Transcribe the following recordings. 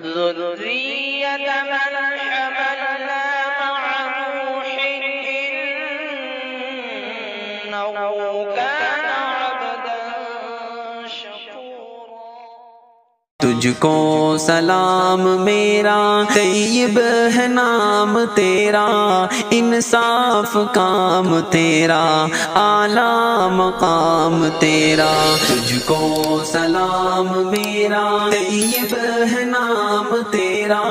ذرية من حملنا مع نوح إنه كان عبدا شكورا۔ تجھ کو سلام میرا، طیب ہے نام تیرا، انصاف کام تیرا، اعلیٰ مقام تیرا۔ تجھ کو سلام میرا، طیب ہے نام تیرا،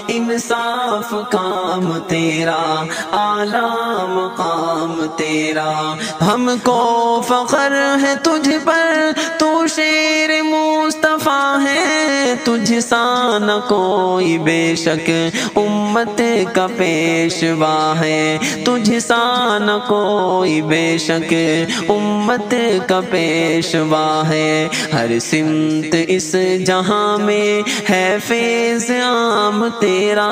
انصاف کام تیرا، اعلیٰ مقام تیرا۔ ہم کو فخر ہے تجھ پر، تو شیر مصطفیٰ ہے، تجھ سا نہ کوئی بے شک امت کا پیشوا ہے، تجھ سا نہ کوئی بے شک امت کا پیشوا ہے۔ ہر سمت اس جہاں میں ہے فیض عام تیرا،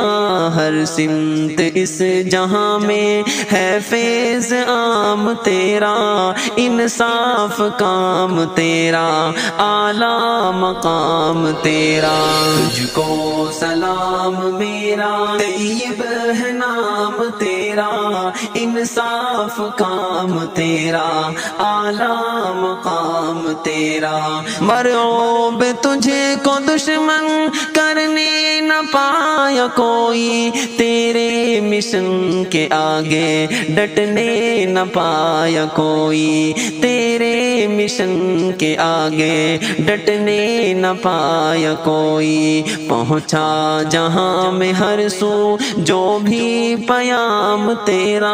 ہر سمت اس جہاں میں ہے فیض عام تیرا، انصاف کام تیرا، اعلیٰ مقام تیرا۔ تجھ کو سلام میرا، طیب ہے نام تیرا، انصاف کام تیرا، اعلیٰ مقام تیرا۔ مرعوب تجھ کو دشمن کرنے نہ پایا کوئی، تیرے مشن کے آگے ڈٹنے نہ پایا کوئی، تیرے مشن کے آگے ڈٹنے نہ پایا کوئی۔ پہنچا جہاں میں ہر سو جو بھی پیام تیرا،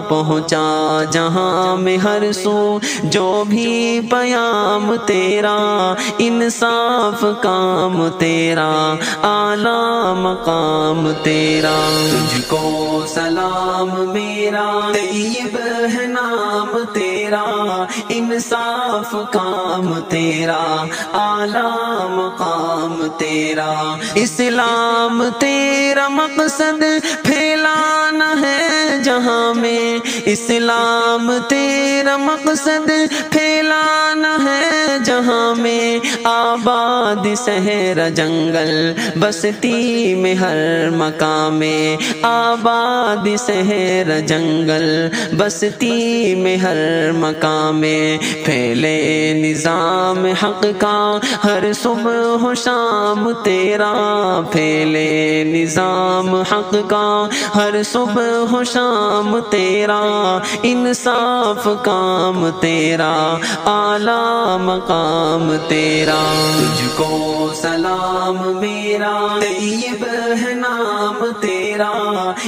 پہنچا جہاں میں ہر سو جو بھی پیام تیرا، انصاف کام تیرا، اعلیٰ مقام تیرا۔ تجھ کو سلام میرا، طیب ہے نام تیرا، انصاف کام تیرا، اعلیٰ مقام تیرا۔ اسلام تیرا مقصد پھیلانا ہے جہاں میں، اسلام تیرا مقصد پھیلانا ہے جہاں میں، آباد صحرا جنگل بستی میں ہر مقام میں، آباد صحرا جنگل بستی میں ہر مقام میں، پھیلے نظام حق کا ہر صبح و شام تیرا، پھیلے نظام حق کا ہر صبح و شام تیرا، انصاف کام تیرا، اعلیٰ مقام تیرا۔ تجھ کو سلام میرا، طیب ہے نام تیرا،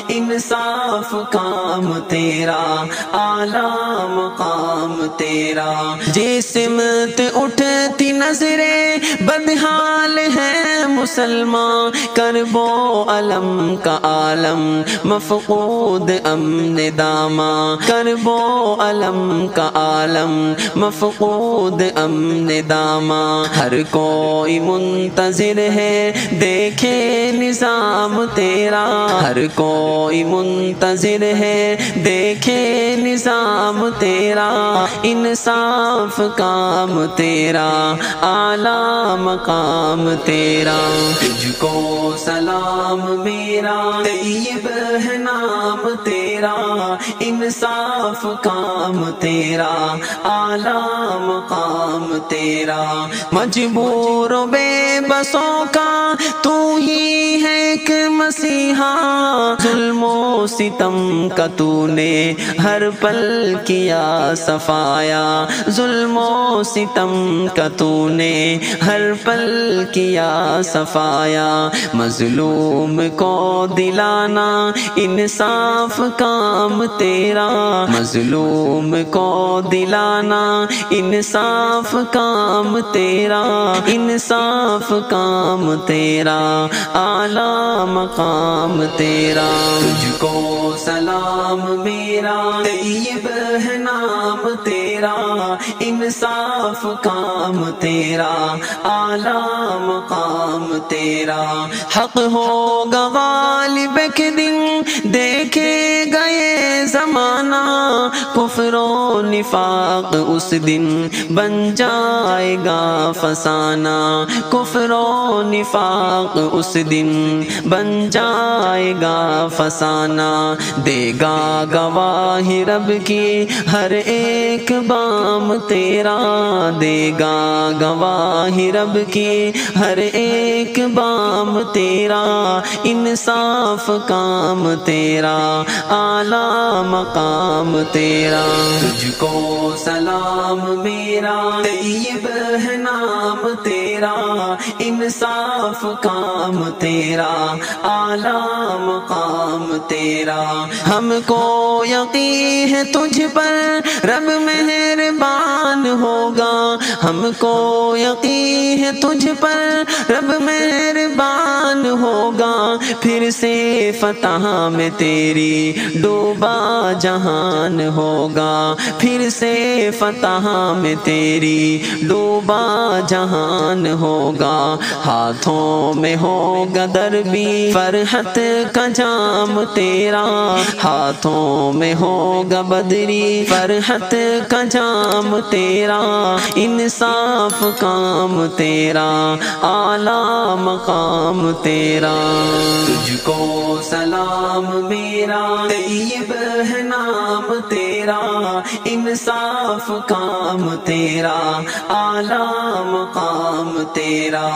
انصاف کام تیرا، اعلیٰ مقام تیرا۔ جسمت اٹھتی نظریں بدحال ہے مسلمان، کرب و علم کا عالم مفقود امن داما، کرب و علم کا عالم مفقود امن داما۔ ہر کوئی منتظر ہے دیکھے نظام تیرا، ہر کوئی منتظر ہے دیکھے نظام تیرا، انصاف کام تیرا، اعلیٰ مقام تیرا۔ تجھ کو سلام میرا، طیب ہے نام تیرا، انصاف کام تیرا، اعلیٰ مقام تیرا۔ مجبور و بے بسوں کا تو ہی ہے ایک مسیحا، ظلم و ستم کا تو نے ہر پل کیا صفایا، ظلم و ستم کا تو نے ہر پل کیا صفایا، مظلوم کو دلانا انصاف کام تیرا، مظلوم کو دلانا انصاف کام تیرا، انصاف کام تیرا، اعلیٰ مقام تیرا۔ تجھ کو سلام میرا، طیب ہے نام تیرا، انصاف کام تیرا، اعلیٰ مقام تیرا۔ حق ہوگا غالب کے دن دیکھے گئے زمانہ، کفر و نفاق اس دن بن جائے گا فسانہ، کفر و نفاق اس دن بن جائے گا فسانہ۔ دے گا گواہی رب کی ہر ایک بام تیرا، دے گا گواہی رب کی ہر ایک بام تیرا، انصاف کام تیرا، اعلیٰ مقام تیرا۔ تجھ کو سلام میرا، طیب ہے نام تیرا، انصاف کام تیرا، اعلیٰ مقام تیرا۔ ہم کو یقین ہے تجھ پر رب مہربان ہوگا، ہم کو یقین ہے تجھ پر رب مہربان ہوگا، پھر سے فتح میں تیری ڈوبا جہان ہوگا، پھر سے فتح میں تیری ڈوبا جہان ہوگا۔ ہاتھوں میں ہوگا دربی فرحت کا جام تیرا، ہاتھوں میں ہوگا بدری فرحت کا جام تیرا، انصاف کام تیرا، اعلیٰ مقام تیرا۔ تجھ کو سلام میرا، طیب ہے نام تیرا، انصاف کام تیرا، اعلیٰ مقام تیرا۔